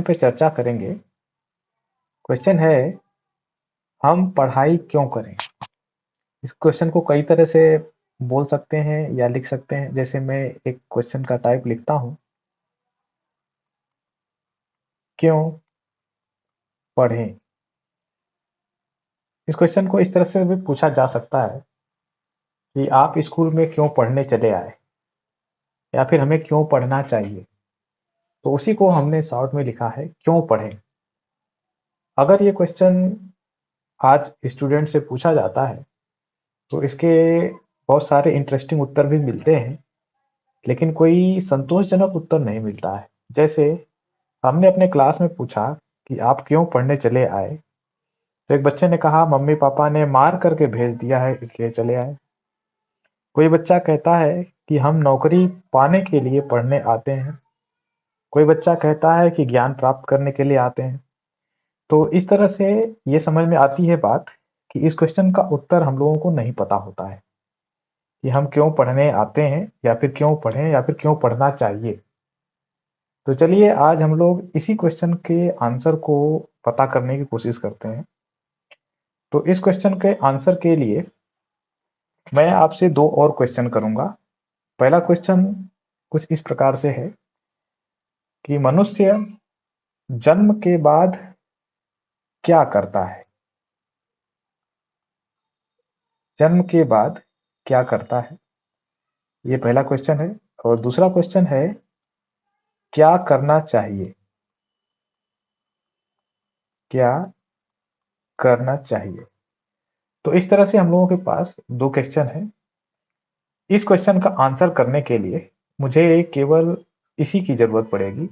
पे चर्चा करेंगे। क्वेश्चन है, हम पढ़ाई क्यों करें? इस क्वेश्चन को कई तरह से बोल सकते हैं या लिख सकते हैं। जैसे मैं एक क्वेश्चन का टाइप लिखता हूँ, क्यों पढ़ें? इस क्वेश्चन को इस तरह से भी पूछा जा सकता है कि आप स्कूल में क्यों पढ़ने चले आए, या फिर हमें क्यों पढ़ना चाहिए। तो उसी को हमने शॉर्ट में लिखा है, क्यों पढ़ें। अगर ये क्वेश्चन आज स्टूडेंट से पूछा जाता है तो इसके बहुत सारे इंटरेस्टिंग उत्तर भी मिलते हैं, लेकिन कोई संतोषजनक उत्तर नहीं मिलता है। जैसे हमने अपने क्लास में पूछा कि आप क्यों पढ़ने चले आए, तो एक बच्चे ने कहा मम्मी पापा ने मार करके भेज दिया है इसलिए चले आए। कोई बच्चा कहता है कि हम नौकरी पाने के लिए पढ़ने आते हैं। कोई बच्चा कहता है कि ज्ञान प्राप्त करने के लिए आते हैं। तो इस तरह से ये समझ में आती है बात कि इस क्वेश्चन का उत्तर हम लोगों को नहीं पता होता है कि हम क्यों पढ़ने आते हैं, या फिर क्यों पढ़ें, या फिर क्यों पढ़ना चाहिए। तो चलिए आज हम लोग इसी क्वेश्चन के आंसर को पता करने की कोशिश करते हैं। तो इस क्वेश्चन के आंसर के लिए मैं आपसे दो और क्वेश्चन करूंगा। पहला क्वेश्चन कुछ इस प्रकार से है कि मनुष्य जन्म के बाद क्या करता है? जन्म के बाद क्या करता है, ये पहला क्वेश्चन है। और दूसरा क्वेश्चन है, क्या करना चाहिए? क्या करना चाहिए? तो इस तरह से हम लोगों के पास दो क्वेश्चन है। इस क्वेश्चन का आंसर करने के लिए मुझे केवल इसी की जरूरत पड़ेगी,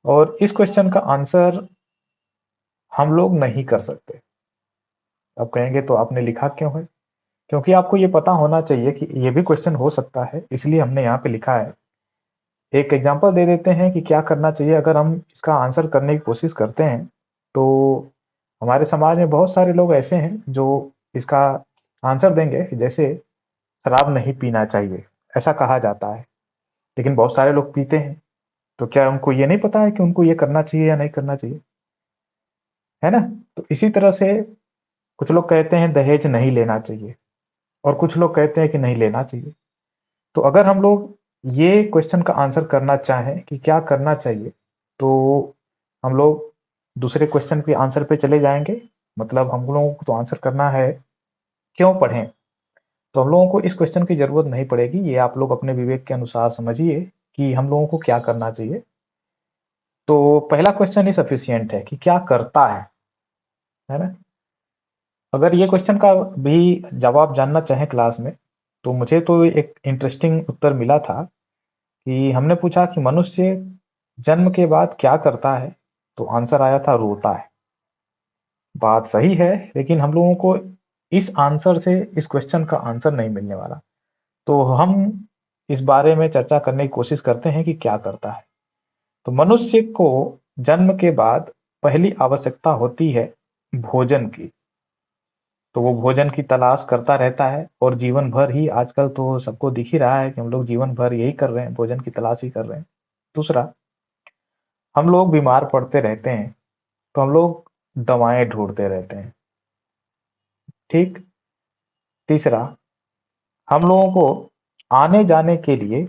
और इस क्वेश्चन का आंसर हम लोग नहीं कर सकते। अब कहेंगे तो आपने लिखा क्यों है? क्योंकि आपको ये पता होना चाहिए कि ये भी क्वेश्चन हो सकता है, इसलिए हमने यहाँ पे लिखा है। एक एग्जांपल दे देते हैं कि क्या करना चाहिए। अगर हम इसका आंसर करने की कोशिश करते हैं तो हमारे समाज में बहुत सारे लोग ऐसे हैं जो इसका आंसर देंगे कि जैसे शराब नहीं पीना चाहिए, ऐसा कहा जाता है। लेकिन बहुत सारे लोग पीते हैं, तो क्या उनको ये नहीं पता है कि उनको ये करना चाहिए या नहीं करना चाहिए? है ना? तो इसी तरह से कुछ लोग कहते हैं दहेज नहीं लेना चाहिए, और कुछ लोग कहते हैं कि नहीं लेना चाहिए। तो अगर हम लोग ये क्वेश्चन का आंसर करना चाहें कि क्या करना चाहिए, तो हम लोग दूसरे क्वेश्चन के आंसर पे चले जाएंगे। मतलब हम लोगों को तो आंसर करना है क्यों पढ़ें। तो हम लोगों को इस क्वेश्चन की जरूरत नहीं पड़ेगी, ये आप लोग अपने विवेक के अनुसार समझिए कि हम लोगों को क्या करना चाहिए। तो पहला क्वेश्चन ही सफिशियंट है कि क्या करता है ना? अगर ये क्वेश्चन का भी जवाब जानना चाहें क्लास में, तो मुझे तो एक इंटरेस्टिंग उत्तर मिला था कि हमने पूछा कि मनुष्य जन्म के बाद क्या करता है, तो आंसर आया था रोता है। बात सही है, लेकिन हम लोगों को इस आंसर से इस क्वेश्चन का आंसर नहीं मिलने वाला। तो हम इस बारे में चर्चा करने की कोशिश करते हैं कि क्या करता है। तो मनुष्य को जन्म के बाद पहली आवश्यकता होती है भोजन की। तो वो भोजन की तलाश करता रहता है, और जीवन भर ही, आजकल तो सबको दिख ही रहा है कि हम लोग जीवन भर यही कर रहे हैं, भोजन की तलाश ही कर रहे हैं। दूसरा, हम लोग बीमार पड़ते रहते हैं, तो हम लोग दवाएं ढूंढते रहते हैं। ठीक। तीसरा, हम लोगों को आने जाने के लिए,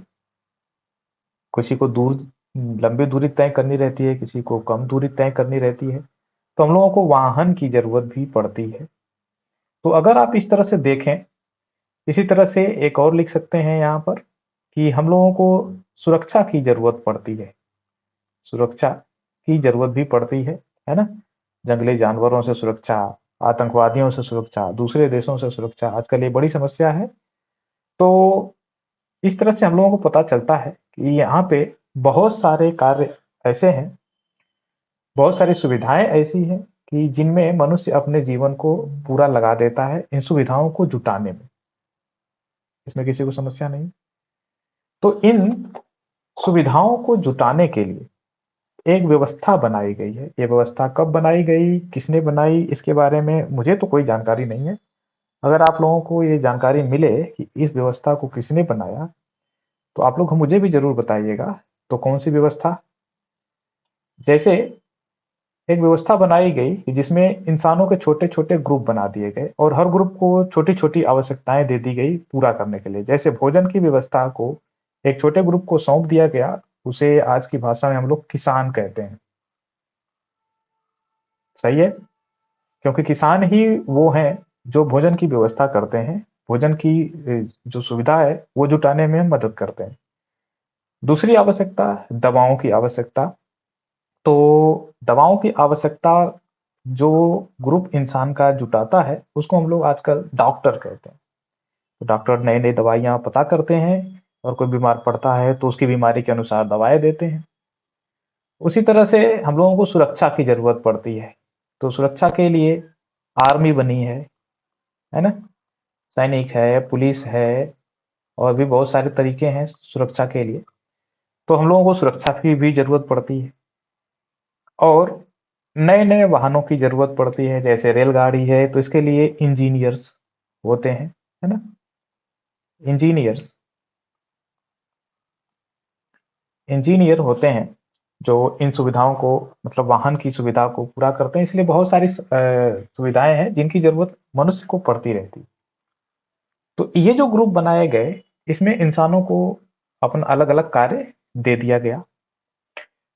किसी को दूर लंबी दूरी तय करनी रहती है, किसी को कम दूरी तय करनी रहती है, तो हम लोगों को वाहन की जरूरत भी पड़ती है। तो अगर आप इस तरह से देखें, इसी तरह से एक और लिख सकते हैं यहाँ पर कि हम लोगों को सुरक्षा की जरूरत पड़ती है। सुरक्षा की जरूरत भी पड़ती है ना? जंगली जानवरों से सुरक्षा, आतंकवादियों से सुरक्षा, दूसरे देशों से सुरक्षा, आजकल ये बड़ी समस्या है। तो इस तरह से हम लोगों को पता चलता है कि यहाँ पे बहुत सारे कार्य ऐसे हैं, बहुत सारी सुविधाएं ऐसी हैं कि जिनमें मनुष्य अपने जीवन को पूरा लगा देता है इन सुविधाओं को जुटाने में। इसमें किसी को समस्या नहीं। तो इन सुविधाओं को जुटाने के लिए एक व्यवस्था बनाई गई है। ये व्यवस्था कब बनाई गई, किसने बनाई, इसके बारे में मुझे तो कोई जानकारी नहीं है। अगर आप लोगों को ये जानकारी मिले कि इस व्यवस्था को किसने बनाया, तो आप लोग मुझे भी जरूर बताइएगा। तो कौन सी व्यवस्था? जैसे एक व्यवस्था बनाई गई कि जिसमें इंसानों के छोटे-छोटे ग्रुप बना दिए गए और हर ग्रुप को छोटी-छोटी आवश्यकताएं दे दी गई पूरा करने के लिए। जैसे भोजन की व्यवस्था को एक छोटे ग्रुप को सौंप दिया गया, उसे आज की भाषा में हम लोग किसान कहते हैं। सही है? क्योंकि किसान ही वो हैं जो भोजन की व्यवस्था करते हैं, भोजन की जो सुविधा है वो जुटाने में मदद करते हैं। दूसरी आवश्यकता, दवाओं की आवश्यकता। तो दवाओं की आवश्यकता जो ग्रुप इंसान का जुटाता है उसको हम लोग आजकल डॉक्टर कहते हैं। तो डॉक्टर नई नई दवाइयाँ पता करते हैं और कोई बीमार पड़ता है तो उसकी बीमारी के अनुसार दवाएं देते हैं। उसी तरह से हम लोगों को सुरक्षा की जरूरत पड़ती है। तो सुरक्षा के लिए आर्मी बनी है ना? सैनिक है, पुलिस है और भी बहुत सारे तरीके हैं सुरक्षा के लिए। तो हम लोगों को सुरक्षा की भी जरूरत पड़ती है और नए नए वाहनों की जरूरत पड़ती है। जैसे रेलगाड़ी है तो इसके लिए इंजीनियर्स होते हैं, है ना? इंजीनियर्स इंजीनियर होते हैं जो इन सुविधाओं को, मतलब वाहन की सुविधा को पूरा करते हैं। इसलिए बहुत सारी सुविधाएं हैं जिनकी जरूरत मनुष्य को पड़ती रहती है। तो ये जो ग्रुप बनाए गए, इसमें इंसानों को अपन अलग अलग कार्य दे दिया गया।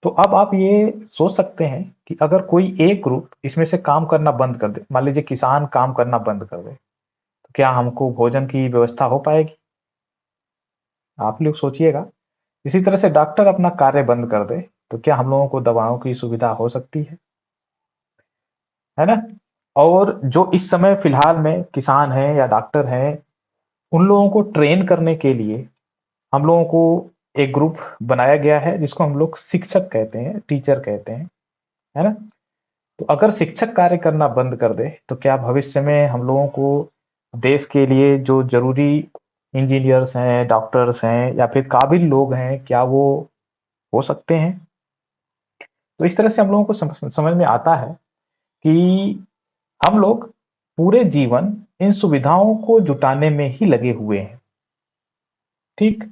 तो अब आप ये सोच सकते हैं कि अगर कोई एक ग्रुप इसमें से काम करना बंद कर दे, मान लीजिए किसान काम करना बंद कर दे, तो क्या हमको भोजन की व्यवस्था हो पाएगी? आप लोग सोचिएगा। इसी तरह से डॉक्टर अपना कार्य बंद कर दे तो क्या हम लोगों को दवाओं की सुविधा हो सकती है ना? और जो इस समय फिलहाल में किसान हैं या डॉक्टर हैं, उन लोगों को ट्रेन करने के लिए हम लोगों को एक ग्रुप बनाया गया है जिसको हम लोग शिक्षक कहते हैं, टीचर कहते हैं, है ना? तो अगर शिक्षक कार्य करना बंद कर दे तो क्या भविष्य में हम लोगों को देश के लिए जो जरूरी इंजीनियर्स हैं, डॉक्टर्स हैं या फिर काबिल लोग हैं, क्या वो हो सकते हैं? तो इस तरह से हम लोगों को समझ में आता है कि हम लोग पूरे जीवन इन सुविधाओं को जुटाने में ही लगे हुए हैं। ठीक।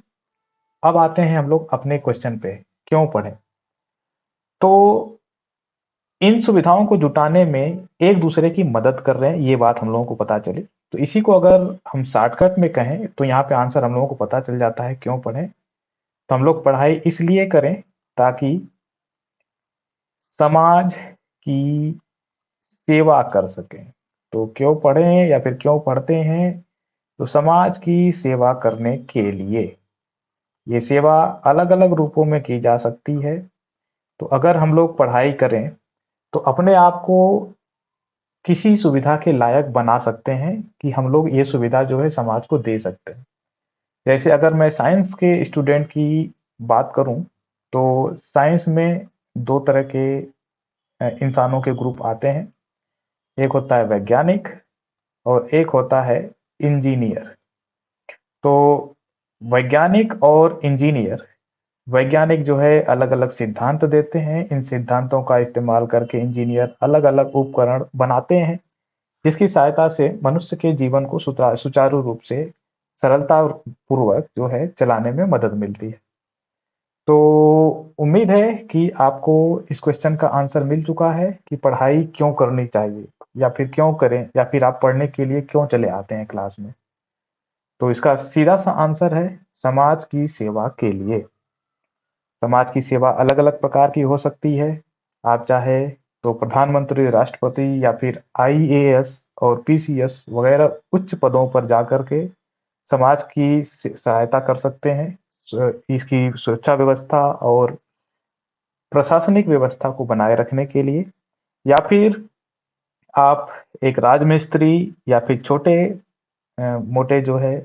अब आते हैं हम लोग अपने क्वेश्चन पे, क्यों पढ़े? तो इन सुविधाओं को जुटाने में एक दूसरे की मदद कर रहे हैं, ये बात हम लोगों को पता चली। तो इसी को अगर हम शॉर्टकट में कहें तो यहाँ पे आंसर हम लोगों को पता चल जाता है क्यों पढ़ें। तो हम लोग पढ़ाई इसलिए करें ताकि समाज की सेवा कर सकें। तो क्यों पढ़ें या फिर क्यों पढ़ते हैं? तो समाज की सेवा करने के लिए। ये सेवा अलग अलग रूपों में की जा सकती है। तो अगर हम लोग पढ़ाई करें तो अपने आप को किसी सुविधा के लायक बना सकते हैं कि हम लोग ये सुविधा जो है समाज को दे सकते हैं। जैसे अगर मैं साइंस के स्टूडेंट की बात करूं तो साइंस में दो तरह के इंसानों के ग्रुप आते हैं। एक होता है वैज्ञानिक और एक होता है इंजीनियर। तो वैज्ञानिक और इंजीनियर, वैज्ञानिक जो है अलग अलग सिद्धांत देते हैं, इन सिद्धांतों का इस्तेमाल करके इंजीनियर अलग अलग उपकरण बनाते हैं जिसकी सहायता से मनुष्य के जीवन को सुचारू रूप से सरलता पूर्वक जो है चलाने में मदद मिलती है। तो उम्मीद है कि आपको इस क्वेश्चन का आंसर मिल चुका है कि पढ़ाई क्यों करनी चाहिए या फिर क्यों करें या फिर आप पढ़ने के लिए क्यों चले आते हैं क्लास में। तो इसका सीधा सा आंसर है समाज की सेवा के लिए। समाज की सेवा अलग अलग प्रकार की हो सकती है। आप चाहे तो प्रधानमंत्री, राष्ट्रपति या फिर आईएएस और पीसीएस वगैरह उच्च पदों पर जाकर के समाज की सहायता कर सकते हैं, इसकी सुरक्षा व्यवस्था और प्रशासनिक व्यवस्था को बनाए रखने के लिए। या फिर आप एक राजमिस्त्री या फिर छोटे मोटे जो है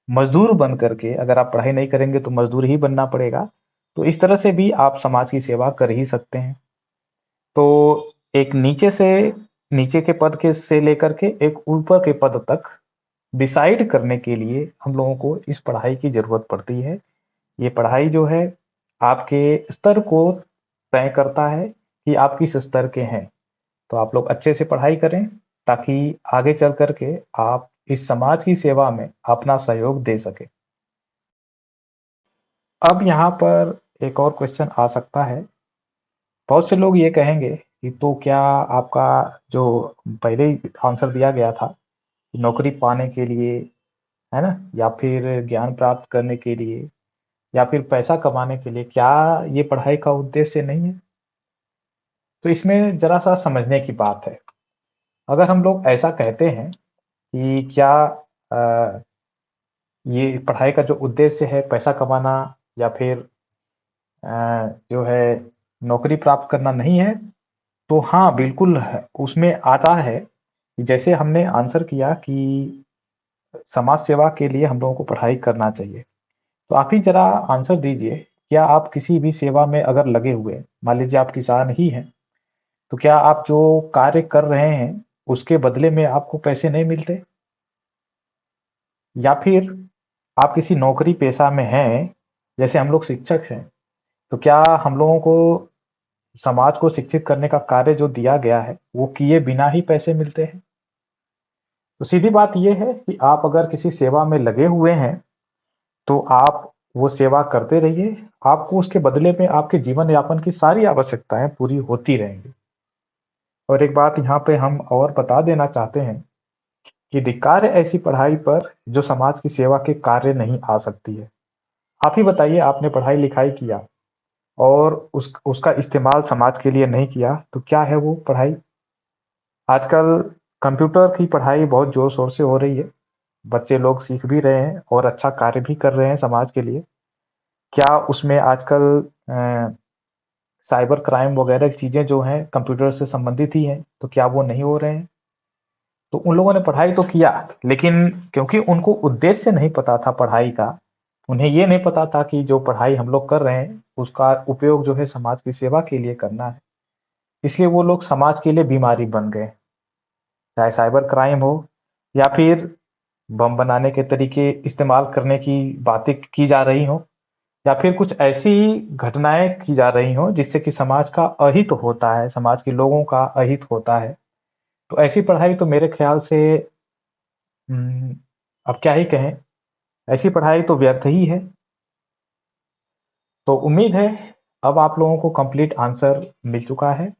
मजदूर बन करके, अगर आप पढ़ाई नहीं करेंगे तो मजदूर ही बनना पड़ेगा, तो इस तरह से भी आप समाज की सेवा कर ही सकते हैं। तो एक नीचे के पद के से लेकर के एक ऊपर के पद तक डिसाइड करने के लिए हम लोगों को इस पढ़ाई की जरूरत पड़ती है। ये पढ़ाई जो है आपके स्तर को तय करता है कि आप किस स्तर के हैं। तो आप लोग अच्छे से पढ़ाई करें ताकि आगे चल करके आप इस समाज की सेवा में अपना सहयोग दे सके। अब यहाँ पर एक और क्वेश्चन आ सकता है बहुत से लोग ये कहेंगे कि तो क्या आपका जो पहले ही आंसर दिया गया था, नौकरी पाने के लिए, है ना? या फिर ज्ञान प्राप्त करने के लिए, या फिर पैसा कमाने के लिए, क्या ये पढ़ाई का उद्देश्य नहीं है? तो इसमें ज़रा-सा समझने की बात है। अगर हम लोग ऐसा कहते हैं कि क्या अ, ये पढ़ाई का जो उद्देश्य है पैसा कमाना या फिर अ, जो है नौकरी प्राप्त करना नहीं है, तो हाँ, बिल्कुल है, उसमें आता है कि जैसे हमने आंसर किया कि समाज सेवा के लिए हम लोगों को पढ़ाई करना चाहिए। तो आप ही ज़रा आंसर दीजिए, क्या आप किसी भी सेवा में अगर लगे हुए हैं, मान लीजिए आप किसान ही हैं, तो क्या आप जो कार्य कर रहे हैं, उसके बदले में आपको पैसे नहीं मिलते? या फिर आप किसी नौकरी पेशा में हैं, जैसे हम लोग शिक्षक हैं, तो क्या हम लोगों को समाज को शिक्षित करने का कार्य जो दिया गया है, वो किए बिना ही पैसे मिलते हैं? तो सीधी बात ये है कि आप अगर किसी सेवा में लगे हुए हैं, तो आप वो सेवा करते रहिए, आपको उसके बदले में आपके जीवन यापन की सारी आवश्यकताएँ पूरी होती रहेंगी। और एक बात यहाँ पे हम और बता देना चाहते हैं कि धिक्कार है ऐसी पढ़ाई पर जो समाज की सेवा के कार्य नहीं आ सकती है। आप ही बताइए, आपने पढ़ाई-लिखाई किया और उसका इस्तेमाल समाज के लिए नहीं किया, तो क्या है वो पढ़ाई? आजकल कंप्यूटर की पढ़ाई बहुत ज़ोर-शोर से हो रही है। बच्चे लोग सीख भी रहे हैं और अच्छा कार्य भी कर रहे हैं समाज के लिए। क्या उसमें आजकल अ, साइबर क्राइम वगैरह की चीज़ें जो हैं कंप्यूटर से संबंधित ही हैं, तो क्या वो नहीं हो रहे हैं? तो उन लोगों ने पढ़ाई तो किया, लेकिन क्योंकि उनको उद्देश्य नहीं पता था पढ़ाई का, उन्हें ये नहीं पता था कि जो पढ़ाई हम लोग कर रहे हैं, उसका उपयोग जो है समाज की सेवा के लिए करना है। इसलिए वो लोग समाज के लिए बीमारी बन गए। चाहे साइबर क्राइम हो या फिर बम बनाने के तरीके इस्तेमाल करने की बातें की जा रही हों, या फिर कुछ ऐसी घटनाएँ की जा रही हों जिससे कि समाज का अहित होता है, समाज के लोगों का अहित होता है। तो ऐसी पढ़ाई तो मेरे ख़्याल से उम, अब क्या ही कहें, ऐसी पढ़ाई तो व्यर्थ ही है। तो उम्मीद है अब आप लोगों को कंप्लीट आंसर मिल चुका है।